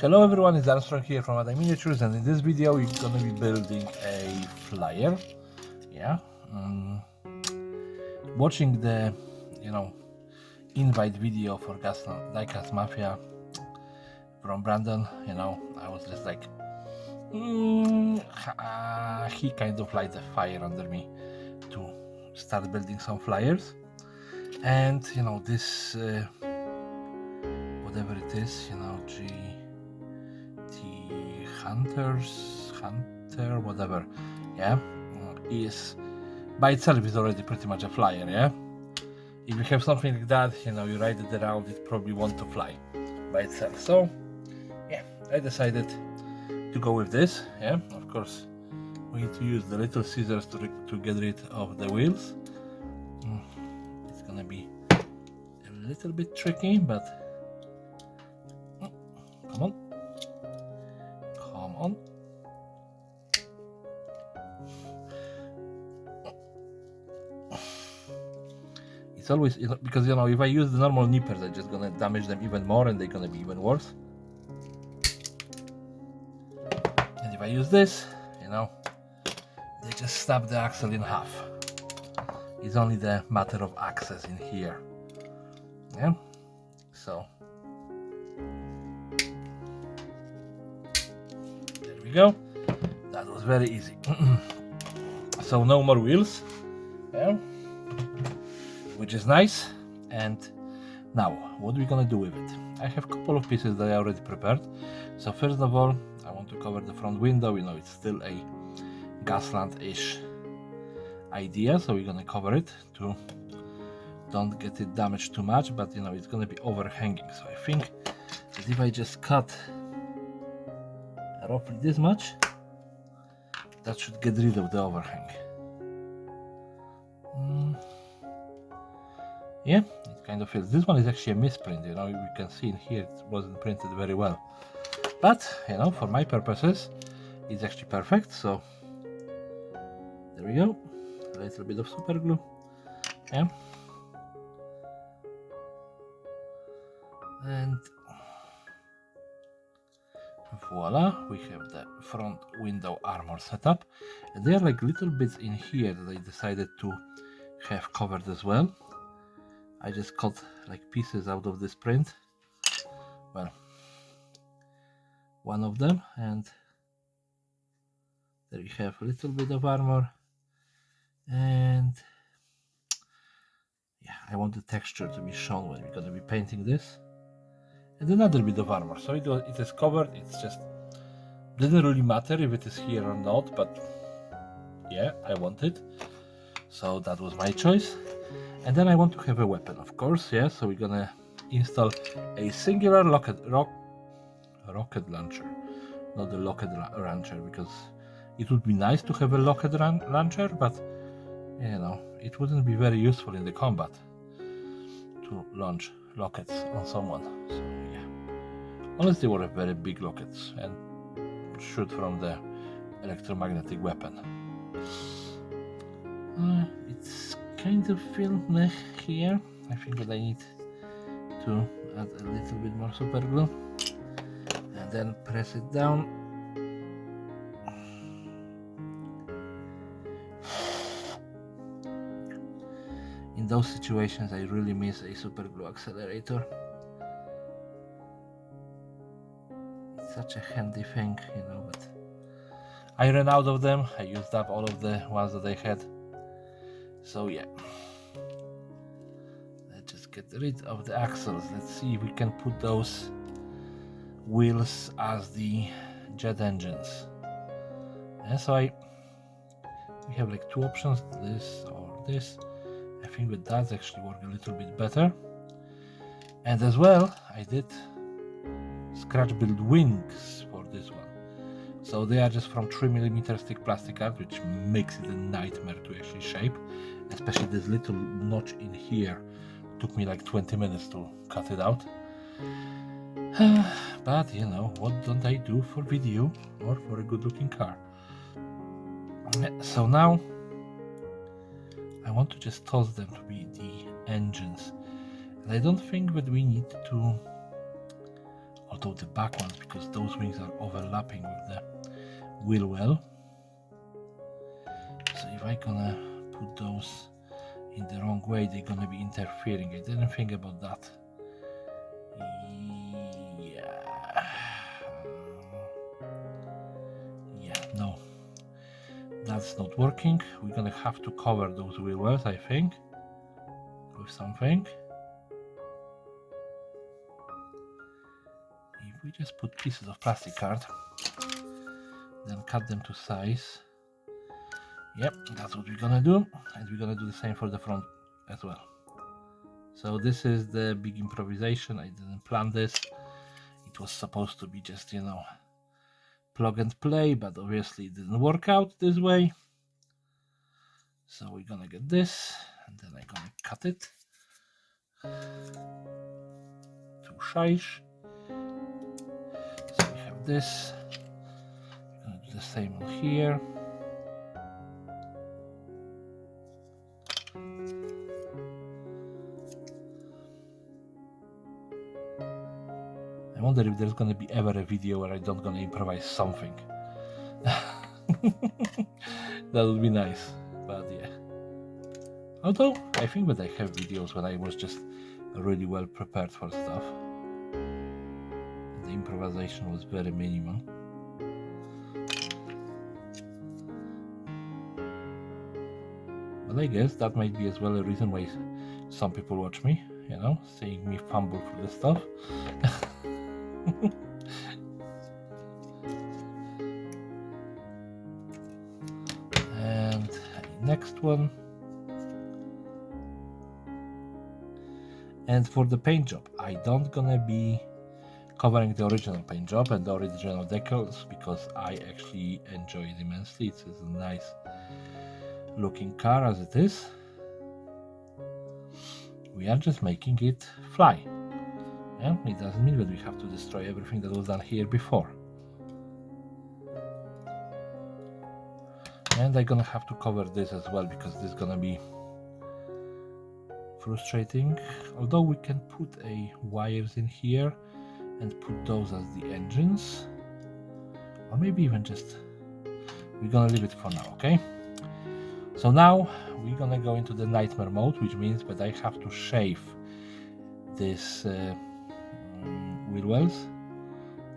Hello everyone, it's Armstrong here from Other Miniatures, and in this video we're gonna be building a flyer. Watching the invite video for Diecat Mafia from Brandon, I was just like he kind of lights a fire under me to start building some flyers. And this whatever it is, Hunter, whatever, is by itself is already pretty much a flyer. If you have something like that, you ride it around, it probably wants to fly by itself. So I decided to go with this. Of course we need to use the little scissors to get rid of the wheels. It's gonna be a little bit tricky, but come on. It's always, because if I use the normal nippers, I'm just gonna damage them even more and they're gonna be even worse. And if I use this, they just snap the axle in half. It's only the matter of access in here. So there we go. That was very easy. So no more wheels, which is nice. And now what are we gonna do with it? I have a couple of pieces that I already prepared. So first of all, I want to cover the front window. It's still a Gasland-ish idea, so we're gonna cover it to don't get it damaged too much, but it's gonna be overhanging. So I think that if I just cut roughly this much, that should get rid of the overhang. It kind of feels. This one is actually a misprint. You can see in here it wasn't printed very well, but for my purposes it's actually perfect. So there we go. A little bit of super glue, and voila, we have the front window armor setup. And there are like little bits in here that I decided to have covered as well. I just cut like pieces out of this print, well, one of them, and there we have a little bit of armor. And I want the texture to be shown when we're going to be painting this. And another bit of armor, so it is covered. It's just doesn't really matter if it is here or not, but I want it, so that was my choice. And then I want to have a weapon, of course, so we're gonna install a singular rocket launcher, not the rocket launcher, because it would be nice to have a rocket launcher, but it wouldn't be very useful in the combat to launch rockets on someone. So unless they were very big rockets and shoot from the electromagnetic weapon. It's kind of filled here. I think that I need to add a little bit more super glue and then press it down. In those situations I really miss a super glue accelerator. It's such a handy thing, but I ran out of them. I used up all of the ones that I had. So let's just get rid of the axles. Let's see if we can put those wheels as the jet engines. So we have like two options, this or this. I think that does actually work a little bit better. And as well, I did scratch build wings for this one. So they are just from 3mm thick plastic art, which makes it a nightmare to actually shape. Especially this little notch in here took me like 20 minutes to cut it out. But what don't I do for video or for a good looking car? So now I want to just toss them to be the engines. And I don't think that we need to although the back ones, because those wings are overlapping with the wheel well. So if I'm gonna put those in the wrong way, they're gonna be interfering. I didn't think about that. Yeah, no, that's not working. We're gonna have to cover those wheel wells, I think, with something. If we just put pieces of plastic card, then cut them to size. Yep, that's what we're gonna do, and we're gonna do the same for the front as well. So this is the big improvisation. I didn't plan this. It was supposed to be just, you know, plug and play, but obviously it didn't work out this way. So we're gonna get this, and then I'm gonna cut it to size. So we have this. We're gonna do the same on here. I wonder if there's gonna be ever a video where I don't gonna improvise something. That would be nice, but yeah. Although I think that I have videos when I was just really well prepared for stuff. The improvisation was very minimal. But I guess that might be as well a reason why some people watch me, you know, seeing me fumble through the stuff. And next one. And for the paint job, I don't gonna be covering the original paint job and the original decals because I actually enjoy it immensely. It's a nice looking car as it is. We are just making it fly. Yeah? It doesn't mean that we have to destroy everything that was done here before. And I'm gonna have to cover this as well because this is gonna be frustrating. Although we can put wires in here and put those as the engines, or maybe even just, we're gonna leave it for now, okay? So now we're gonna go into the nightmare mode, which means that I have to shave this wheel wells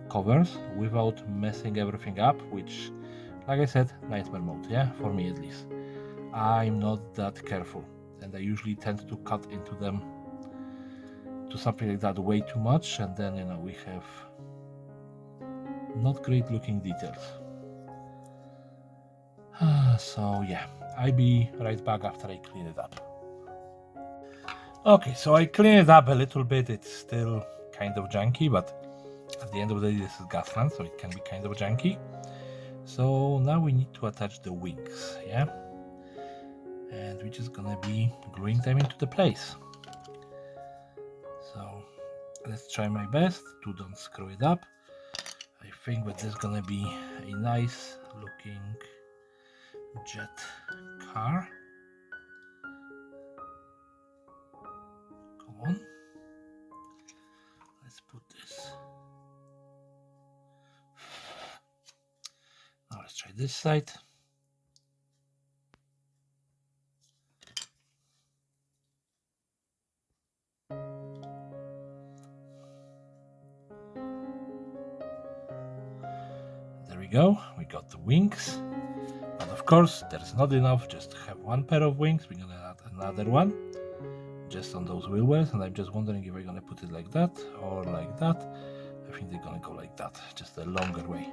covers without messing everything up, which, like I said, nightmare mode, yeah, for me at least. I'm not that careful, and I usually tend to cut into them to something like that way too much, and then, you know, we have not great looking details. So yeah, I'll be right back after I clean it up. Okay, so I cleaned it up a little bit. It's still kind of junky, but at the end of the day, this is Gasland, so it can be kind of junky. So now we need to attach the wings, yeah? And we're just gonna be gluing them into the place. So let's try my best to don't screw it up. I think that this is gonna be a nice looking jet car. Come on. Let's put this. Now let's try this side. There we go, we got the wings. But of course, there's not enough just to have one pair of wings. We're gonna add another one just on those wheel wells, and I'm just wondering if we're gonna put it like that or like that. I think they're gonna go like that, just a longer way.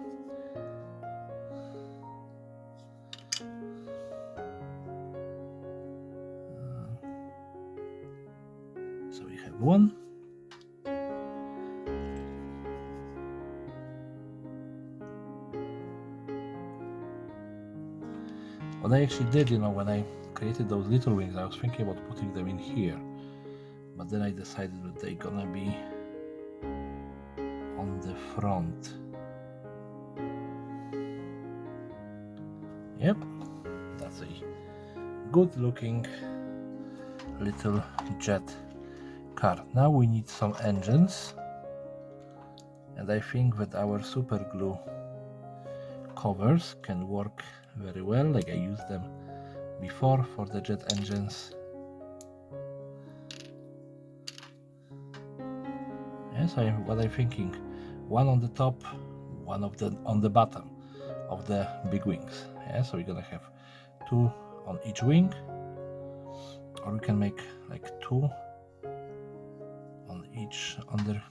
So we have one. What I actually did, you know, when I created those little wings, I was thinking about putting them in here, but then I decided that they're gonna be on the front. Yep, that's a good looking little jet car. Now we need some engines, And I think that our super glue covers can work very well, like I used them before for the jet engines. Yes, what I'm thinking, one on the top, one on the bottom of the big wings. Yeah, so we're gonna have two on each wing, or we can make like two on each under.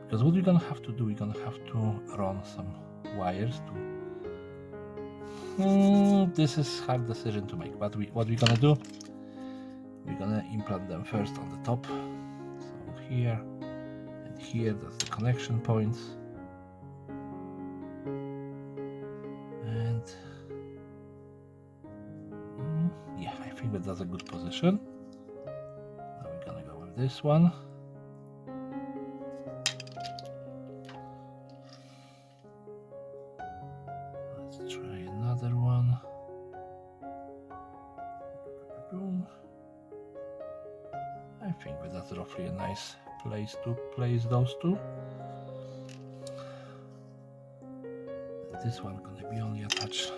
Because what we're gonna have to do, we're gonna have to run some wires to. This is hard decision to make, but what we're gonna do, we're gonna implant them first on the top. So here and here, that's the connection points. And yeah, I think that's a good position. Now we're gonna go with this one. Let's try another one. I think that's roughly a nice place to place those two. This one gonna be only attached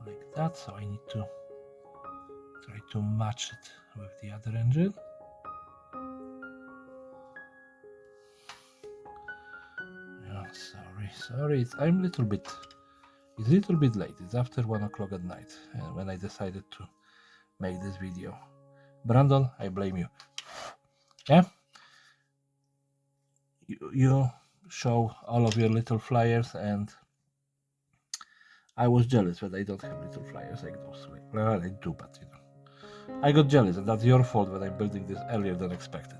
like that, so I need to try to match it with the other engine. Yeah, sorry, it's a little bit late. It's after 1 o'clock at night when I decided to make this video. Brandon, I blame you. Yeah, you show all of your little flyers, and I was jealous that I don't have little flyers like those. Well, I do, but you know, I got jealous, and that's your fault that I'm building this earlier than expected.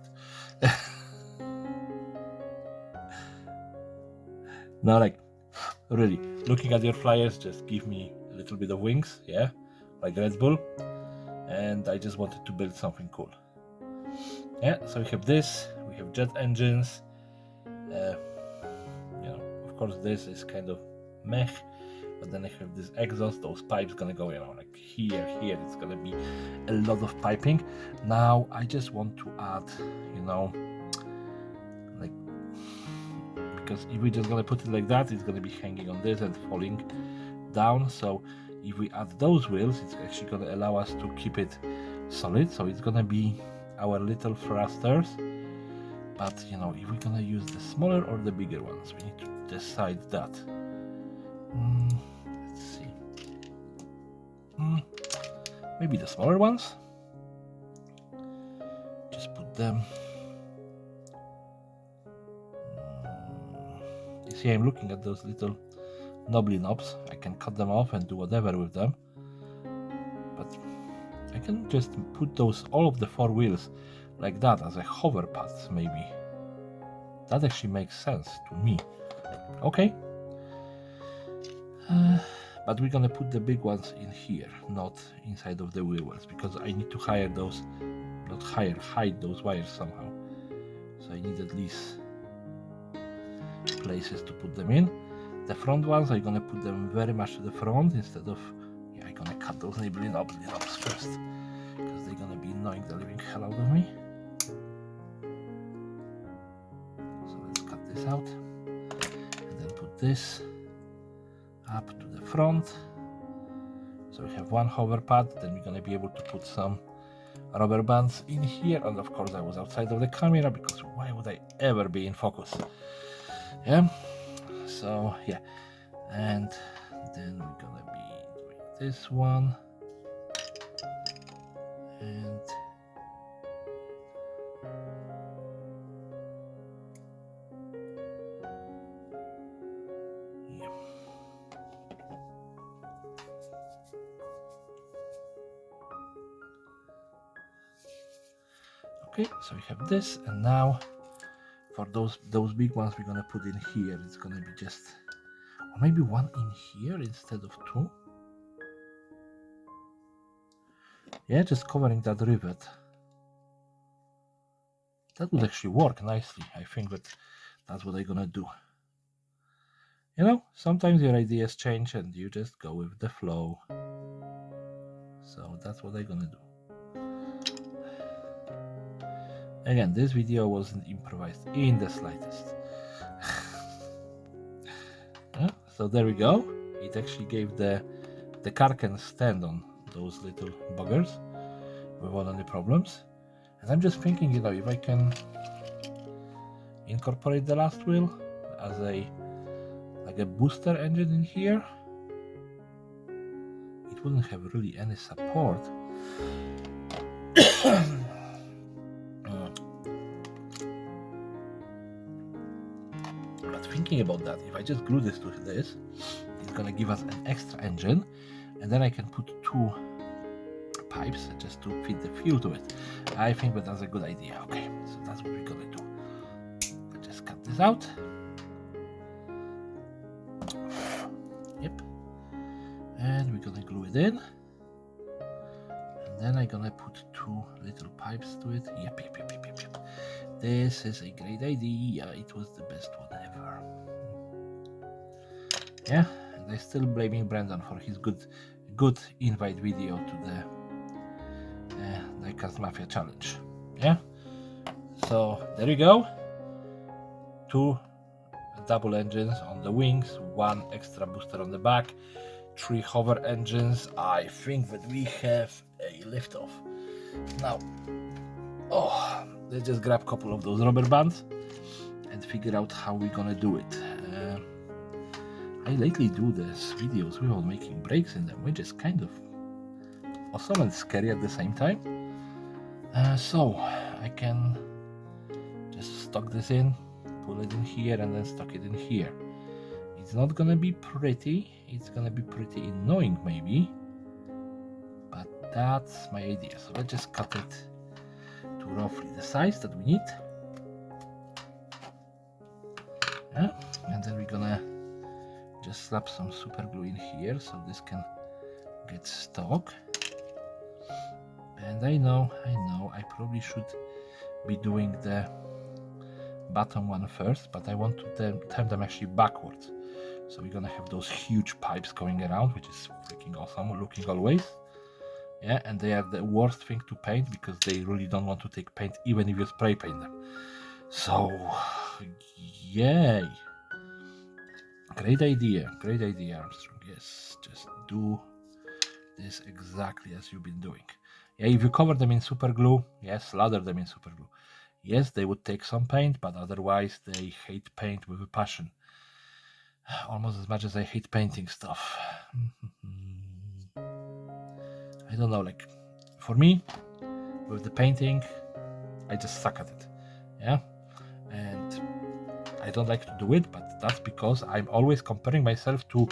Now, like, really, looking at your flyers just give me a little bit of wings, yeah, like Red Bull, and I just wanted to build something cool. Yeah, so we have this, we have jet engines, you know, of course this is kind of meh, but then I have this exhaust, those pipes gonna go, you know, like here, it's gonna be a lot of piping. Now I just want to add, you know, like, because if we just gonna put it like that, it's gonna be hanging on this and falling down. So if we add those wheels, it's actually gonna allow us to keep it solid. So it's gonna be our little thrusters. But you know, if we're gonna use the smaller or the bigger ones, we need to decide that. Let's see. Maybe the smaller ones. Just put them. You see, I'm looking at those little knobbly knobs. I can cut them off and do whatever with them. But I can just put those, all of the four wheels, like that as a hover pads, maybe. That actually makes sense to me. Okay. But we're gonna put the big ones in here, not inside of the wheel wells, because I need to hide those wires somehow. So I need at least places to put them in. The front ones, I'm gonna put them very much to the front instead of, I'm gonna cut those nibbly knobs first, because they're gonna be annoying the living hell out of me. So let's cut this out, and then put this up to the front. So we have one hover pad, then we're gonna be able to put some rubber bands in here, and of course I was outside of the camera because why would I ever be in focus? Yeah, so yeah, and then we're gonna be doing this one, and yeah. Okay, so we have this, and now for those big ones we're gonna put in here, it's gonna be just, or maybe one in here instead of two. Yeah, just covering that rivet. That would actually work nicely. I think that's what I'm gonna do. You know, sometimes your ideas change and you just go with the flow. So that's what I'm gonna do. Again, this video wasn't improvised in the slightest. Yeah, so there we go. It actually gave the car can stand on those little buggers without any problems. And I'm just thinking, you know, if I can incorporate the last wheel as a booster engine in here, it wouldn't have really any support. But thinking about that, if I just glue this to this, it's gonna give us an extra engine, and then I can put 2 pipes just to fit the fuel to it. I think that that's a good idea. Okay, so that's what we're gonna do. I'll just cut this out. Yep. And we're gonna glue it in. And then I'm gonna put 2 little pipes to it. Yep. This is a great idea. It was the best one ever. Yeah, and I'm still blaming Brendan for his good invite video to the Diecat Mafia challenge. Yeah, so there you go. 2 double engines on the wings, 1 extra booster on the back, 3 hover engines. I think that we have a liftoff. Now, let's just grab a couple of those rubber bands and figure out how we're gonna do it. I lately do these videos without making breaks in them, which is kind of awesome and scary at the same time. So I can just stuck this in, pull it in here, and then stuck it in here. It's not gonna be pretty, it's gonna be pretty annoying maybe, but that's my idea. So let's just cut it to roughly the size that we need. Yeah, and then we're gonna just slap some super glue in here so this can get stuck. And I know I probably should be doing the bottom one first, but I want to turn them actually backwards. So we're gonna have those huge pipes going around, which is freaking awesome looking always. Yeah, and they are the worst thing to paint because they really don't want to take paint even if you spray paint them. So yay, great idea Armstrong. Yes, just do this exactly as you've been doing. Yeah, if you cover them in super glue, yes, lather them in super glue, yes, they would take some paint, but otherwise they hate paint with a passion, almost as much as I hate painting stuff. I don't know, like for me with the painting, I just suck at it. Yeah, and I don't like to do it, but that's because I'm always comparing myself to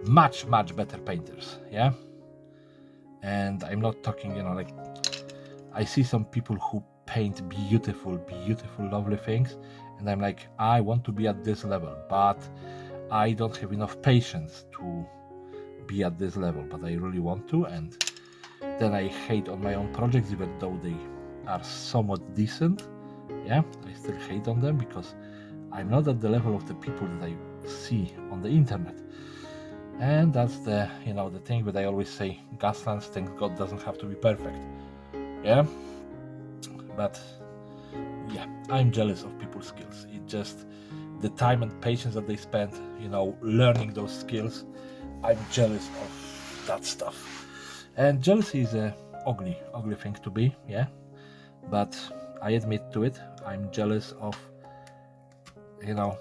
much better painters. Yeah, and I'm not talking, you know, like I see some people who paint beautiful lovely things, and I'm like, I want to be at this level, but I don't have enough patience to be at this level, but I really want to. And then I hate on my own projects, even though they are somewhat decent. Yeah, I still hate on them because I'm not at the level of the people that I see on the internet. And that's the, you know, the thing that I always say, Gaslands, thank God, doesn't have to be perfect. Yeah, but yeah, I'm jealous of people's skills. It just, the time and patience that they spend, you know, learning those skills, I'm jealous of that stuff. And jealousy is a ugly thing to be, yeah, but I admit to it. I'm jealous of, you know,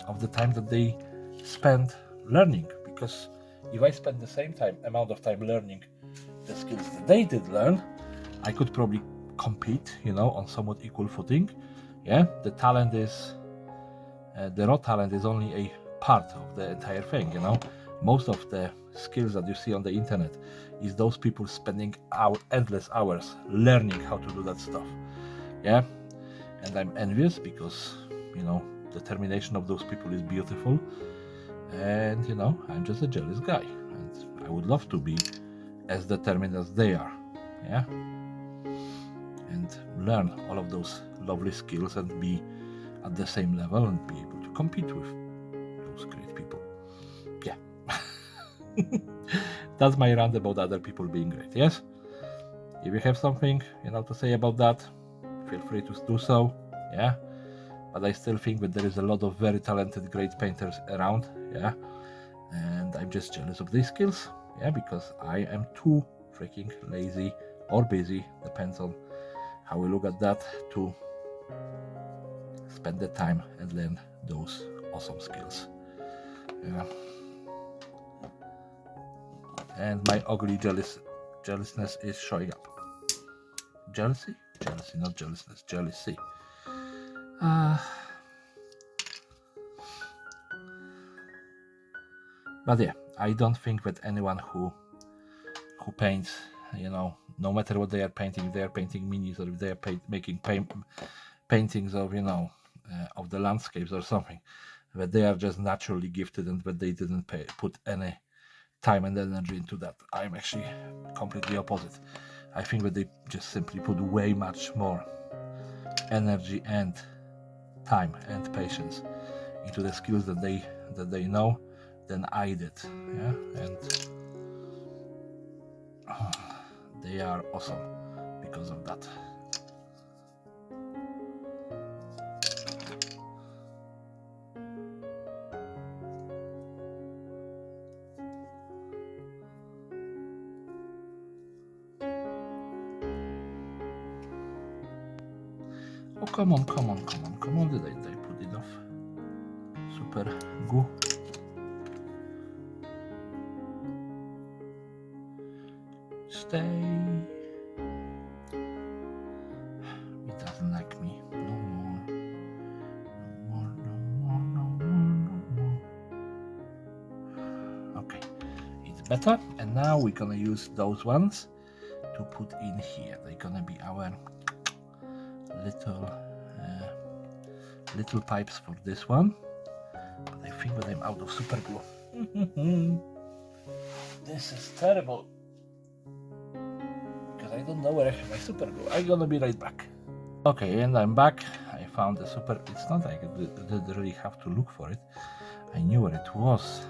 of the time that they spend learning, because if I spend the same amount of time learning the skills that they did learn, I could probably compete, you know, on somewhat equal footing. Yeah, the talent is, the raw talent is only a part of the entire thing, you know. Most of the skills that you see on the internet is those people spending endless hours learning how to do that stuff. Yeah, and I'm envious because, you know, the determination of those people is beautiful, and you know, I'm just a jealous guy, and I would love to be as determined as they are. Yeah, and learn all of those lovely skills and be at the same level and be able to compete with those great people. Yeah. That's my rant about other people being great. Yes, if you have something, you know, to say about that, feel free to do so, yeah. But I still think that there is a lot of very talented, great painters around, yeah. And I'm just jealous of these skills, yeah, because I am too freaking lazy or busy, depends on how we look at that, to spend the time and learn those awesome skills, yeah. And my ugly jealousness is showing up. Jealousy, not jealousness, jealousy. But yeah, I don't think that anyone who paints, no matter what they are painting, if they are painting minis or if they are making paintings of, of the landscapes or something, that they are just naturally gifted and that they didn't put any time and energy into that. I'm actually completely opposite. I think that they just simply put way much more energy and time and patience into the skills that they know than I did, yeah, and they are awesome because of that. Oh, come on, did I put enough super glue? Stay. It doesn't like me. No more. Okay, it's better. And now we're gonna use those ones to put in here. They're gonna be our little pipes for this one. But I think that I'm out of super glue. This is terrible. Because I don't know where I have my super glue. I'm gonna be right back. Okay, and I'm back. I found the super. It's not like I didn't really have to look for it. I knew where it was.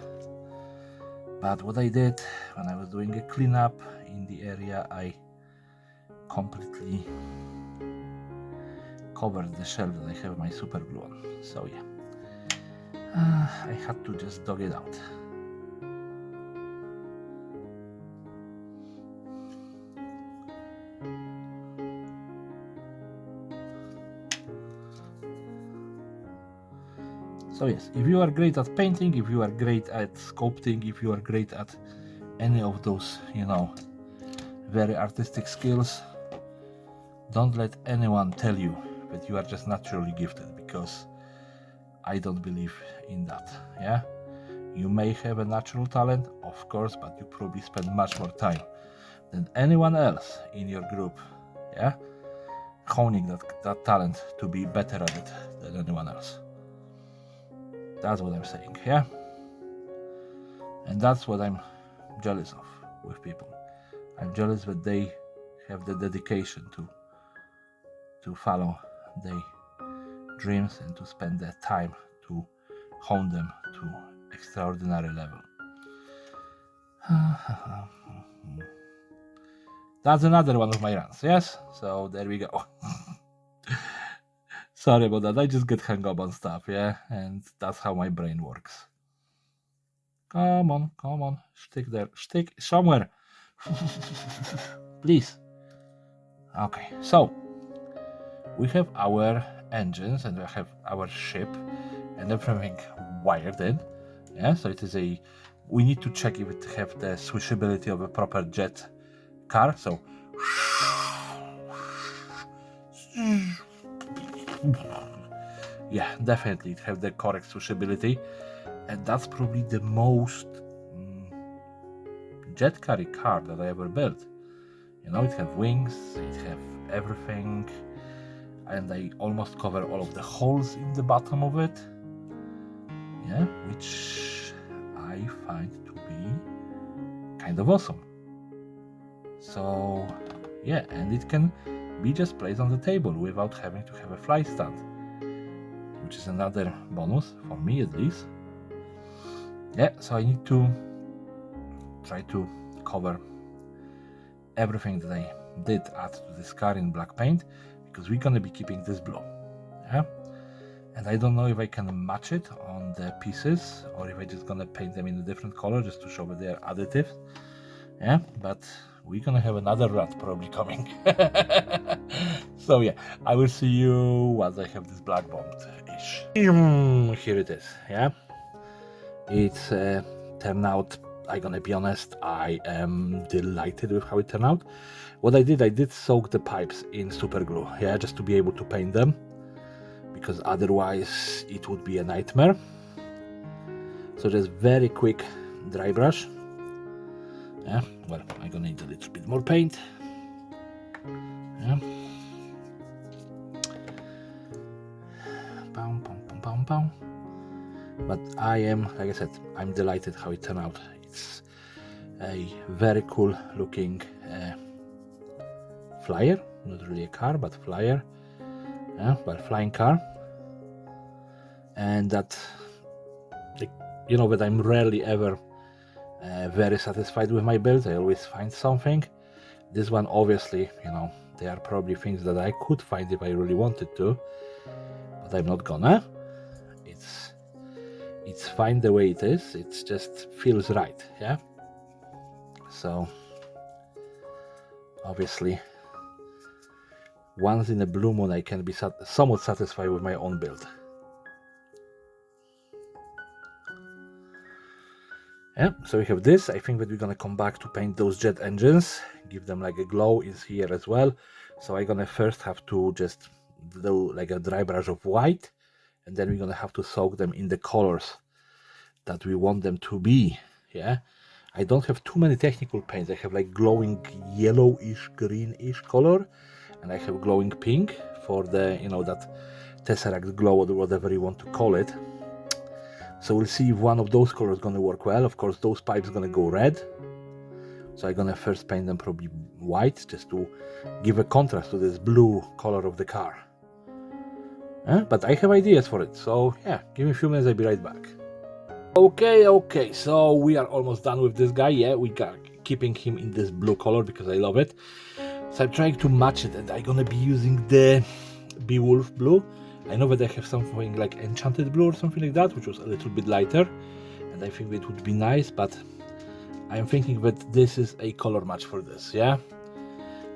But what I did when I was doing a cleanup in the area, I completely covered the shelf that I have my super glue on. So yeah, I had to just dug it out. So yes, if you are great at painting, if you are great at sculpting, if you are great at any of those, very artistic skills, don't let anyone tell you that you are just naturally gifted, because I don't believe in that, yeah? You may have a natural talent, of course, but you probably spend much more time than anyone else in your group, yeah? Honing that talent to be better at it than anyone else. That's what I'm saying, yeah? And that's what I'm jealous of with people. I'm jealous that they have the dedication to follow their dreams and to spend their time to hone them to extraordinary level. That's another one of my runs, yes? So there we go. Sorry about that, I just get hung up on stuff, yeah? And that's how my brain works. Come on, stick there, stick somewhere. Please. Okay, so we have our engines and we have our ship and everything wired in, yeah? So it is we need to check if it have the swishability of a proper jet car, so yeah, definitely it have the correct swishability, and that's probably the most jet car that I ever built. It have wings, it have everything, and I almost cover all of the holes in the bottom of it, yeah, which I find to be kind of awesome. So yeah, and it can be just placed on the table without having to have a fly stand, which is another bonus for me at least. Yeah, so I need to try to cover everything that I did add to this car in black paint, because we're gonna be keeping this blue. Yeah, and I don't know if I can match it on the pieces or if I just gonna paint them in a different color just to show that they are additives. Yeah, but we're gonna have another rat probably coming. So yeah, I will see you once I have this black bombed-ish. Here it is. Yeah, it's turned out, I'm gonna be honest, I am delighted with how it turned out. What I did soak the pipes in super glue, yeah, just to be able to paint them, because otherwise it would be a nightmare. So just very quick dry brush. Yeah, well, I'm gonna need a little bit more paint. Yeah. But I am, like I said, I'm delighted how it turned out. It's a very cool looking flyer, not really a car, but flyer. Yeah, but flying car. And that, you know, that I'm rarely ever very satisfied with my builds. I always find something. This one, obviously, you know, there are probably things that I could find if I really wanted to, but I'm not gonna. It's fine the way it is. It just feels right, yeah. So obviously, once in a blue moon, I can be somewhat satisfied with my own build. Yeah, so we have this. I think that we're gonna come back to paint those jet engines, give them like a glow is here as well. So I'm gonna first have to just do like a dry brush of white, and then we're gonna have to soak them in the colors that we want them to be. Yeah, I don't have too many technical paints. I have like glowing yellowish, greenish color, and I have glowing pink for the, you know, that tesseract glow or whatever you want to call it. So we'll see if one of those colors is gonna work well. Of course, those pipes are gonna go red. So I'm gonna first paint them probably white, just to give a contrast to this blue color of the car. But I have ideas for it. So yeah, give me a few minutes, I'll be right back. Okay, so we are almost done with this guy. Yeah, we are keeping him in this blue color because I love it. So I'm trying to match it, and I'm gonna be using the Beowulf blue. I know that I have something like Enchanted blue or something like that, which was a little bit lighter, and I think it would be nice, but I'm thinking that this is a color match for this, yeah?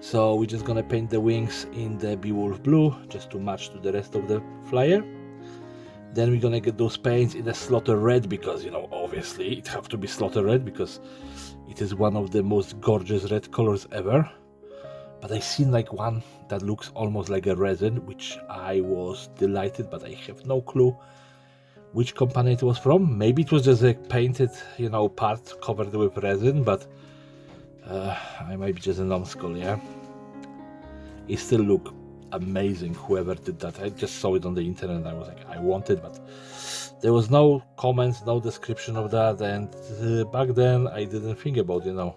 So we're just gonna paint the wings in the Beowulf blue, just to match to the rest of the flyer. Then we're gonna get those paints in the Slaughter red, because, you know, obviously it have to be Slaughter red, because it is one of the most gorgeous red colors ever. But I seen like one that looks almost like a resin, which I was delighted, but I have no clue which company it was from. Maybe it was just a painted, you know, part covered with resin, but I might be just a numbskull, yeah. It still look amazing, whoever did that. I just saw it on the internet and I was like, I want it, but there was no comments, no description of that, and back then I didn't think about, you know,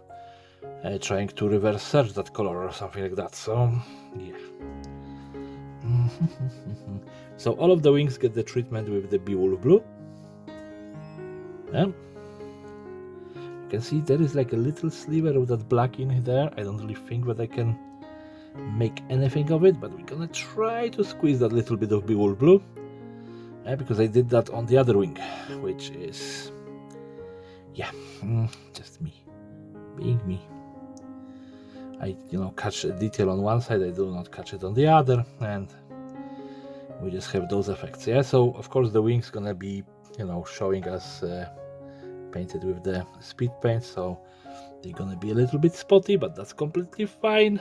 trying to reverse search that color or something like that. So yeah. So all of the wings get the treatment with the Beowulf blue. Yeah. You can see there is like a little sliver of that black in there. I don't really think that I can make anything of it, but we're gonna try to squeeze that little bit of Beowulf blue. Yeah, because I did that on the other wing, which is, yeah, just me being me. I, you know, catch a detail on one side, I do not catch it on the other, and we just have those effects. Yeah, so of course the wing's gonna be, you know, showing us painted with the speed paint, so they're gonna be a little bit spotty, but that's completely fine.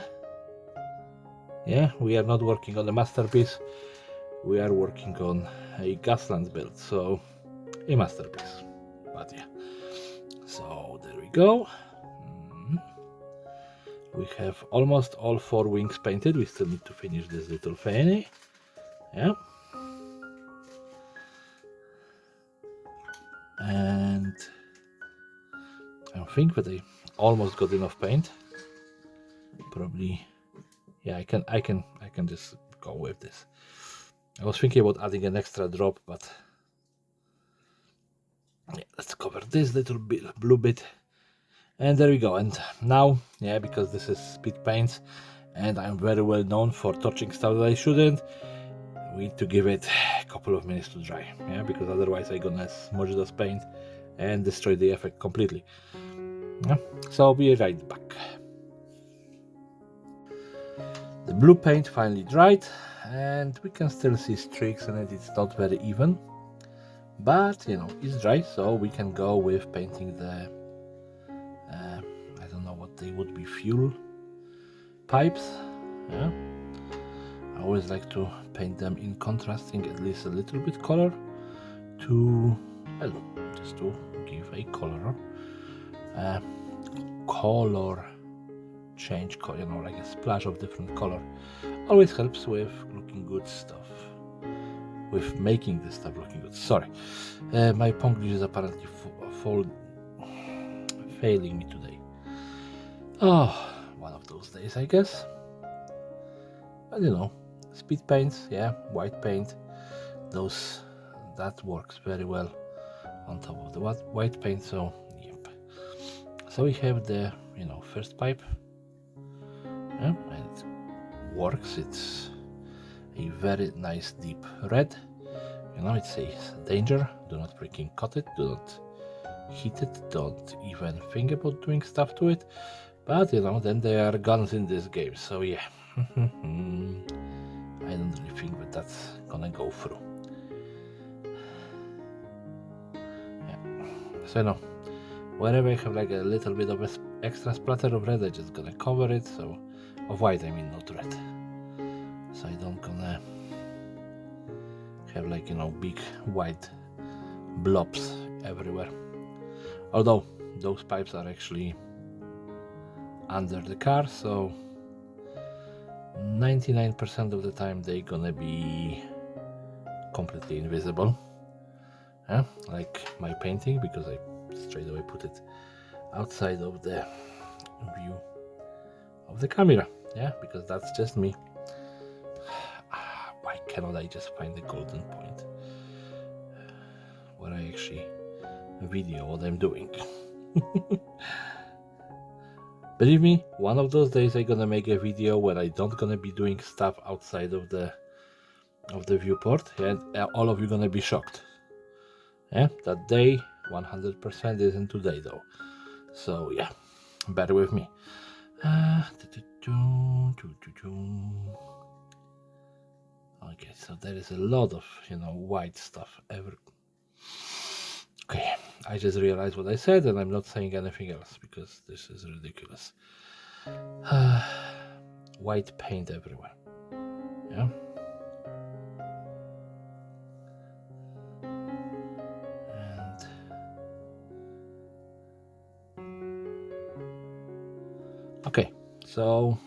Yeah, we are not working on a masterpiece, we are working on a Gaslands build, so a masterpiece. But yeah, so there we go. We have almost all 4 wings painted. We still need to finish this little fanny. Yeah. And I think that I almost got enough paint. Probably, yeah, I can just go with this. I was thinking about adding an extra drop, but yeah, let's cover this little bit, blue bit. And there we go. And now, yeah, because this is speed paints and I'm very well known for touching stuff that I shouldn't. We need to give it a couple of minutes to dry, yeah, because otherwise I'm gonna smudge this paint and destroy the effect completely. Yeah. So I'll be right back. The blue paint finally dried, and we can still see streaks in it. It's not very even, but you know, it's dry, so we can go with painting the I don't know what they would be, fuel pipes. Yeah, I always like to paint them in contrasting at least a little bit color to, well, just to give a color change, you know, like a splash of different color. Always helps with looking good stuff, with making this stuff looking good. Sorry, my Ponglish is apparently failing me today. Oh, one of those days, I guess. But you know, speed paints, yeah, white paint, that works very well on top of the white paint. So yep. So we have the, you know, first pipe, yeah, and it works. It's a very nice deep red. You know, it says danger, do not freaking cut it, do not heat it, don't even think about doing stuff to it. But you know, then there are guns in this game, so yeah. I don't really think that that's gonna go through. Yeah. So no, wherever I have like a little bit of extra splatter of red, I'm just gonna cover it. So of white, I mean, not red. So I don't gonna have like, you know, big white blobs everywhere. Although those pipes are actually under the car, so 99% of the time they're gonna be completely invisible, yeah? Like my painting, because I straight away put it outside of the view of the camera, yeah, because that's just me. Why cannot I just find the golden point where I actually video what I'm doing? Believe me, one of those days I'm gonna make a video where I don't gonna be doing stuff outside of the viewport, and all of you gonna be shocked. Yeah, that day 100% isn't today though. So yeah, bear with me. Okay, so there is a lot of, you know, white stuff Okay, I just realized what I said, and I'm not saying anything else because this is ridiculous. White paint everywhere. Yeah. And okay, so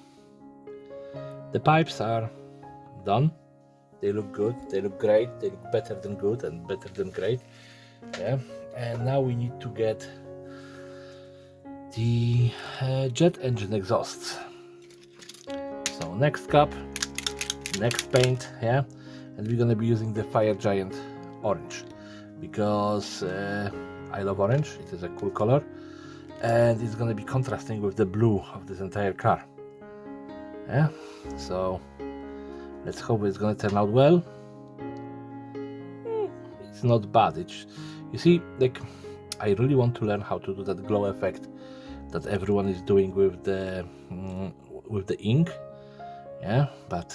the pipes are done. They look good, they look great, they look better than good and better than great. Yeah, and now we need to get the jet engine exhausts. So next cup, next paint, yeah, and we're gonna be using the Fire Giant orange because I love orange. It is a cool color, and it's gonna be contrasting with the blue of this entire car. Yeah, so let's hope it's gonna turn out well. It's not bad. You see, like, I really want to learn how to do that glow effect that everyone is doing with the ink. Yeah, but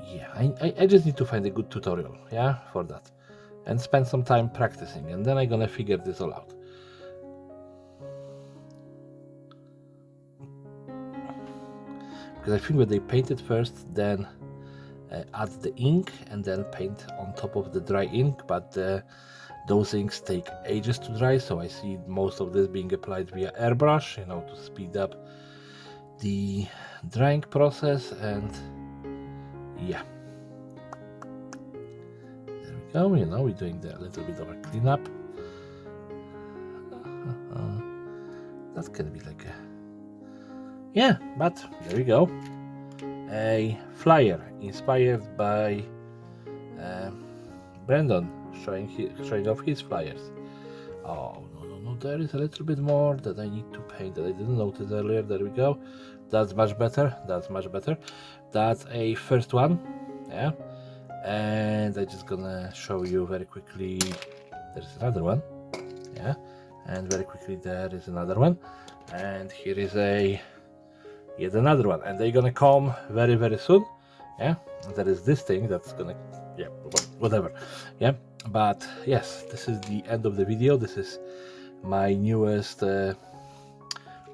yeah, I just need to find a good tutorial, yeah, for that, and spend some time practicing, and then I'm gonna figure this all out. Because I think when they paint it first, then add the ink and then paint on top of the dry ink, but those inks take ages to dry, so I see most of this being applied via airbrush, you know, to speed up the drying process. And yeah, there we go. You know, we're doing a little bit of a cleanup. That can be like a, yeah, but there we go. A flyer inspired by Brandon showing off his flyers. Oh no, there is a little bit more that I need to paint that I didn't notice earlier. There we go. That's much better. That's much better. That's a first one. Yeah. And I'm just gonna show you very quickly. There's another one. Yeah. And very quickly there is another one. And here is yet another one. And they're gonna come very, very soon. Yeah. And there is this thing that's gonna, yeah, whatever. Yeah. But yes, this is the end of the video. This is my newest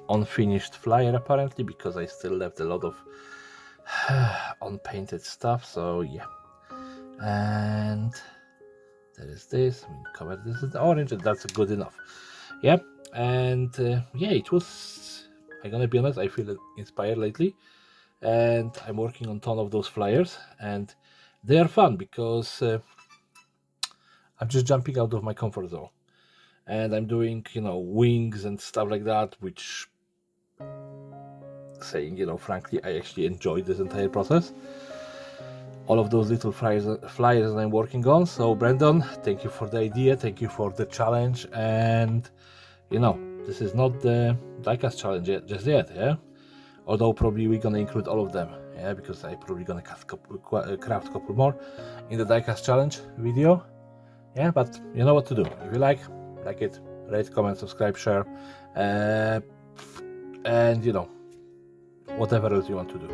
unfinished flyer apparently, because I still left a lot of unpainted stuff. So yeah, and there is this. We covered this in orange, and that's good enough. Yeah, and yeah, it was, I'm gonna be honest, I feel inspired lately, and I'm working on a ton of those flyers, and they are fun because I'm just jumping out of my comfort zone. And I'm doing, you know, wings and stuff like that, which, saying, you know, frankly, I actually enjoyed this entire process. All of those little flyers I'm working on. So Brandon, thank you for the idea, thank you for the challenge, and you know, this is not the diecast challenge just yet, yeah. Although probably we're gonna include all of them, yeah, because I'm probably gonna craft a couple more in the diecast challenge video, yeah. But you know what to do. If you like it, rate, comment, subscribe, share, and you know, whatever else you want to do.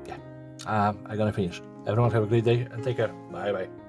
Yeah, I'm gonna finish. Everyone have a great day and take care. Bye bye.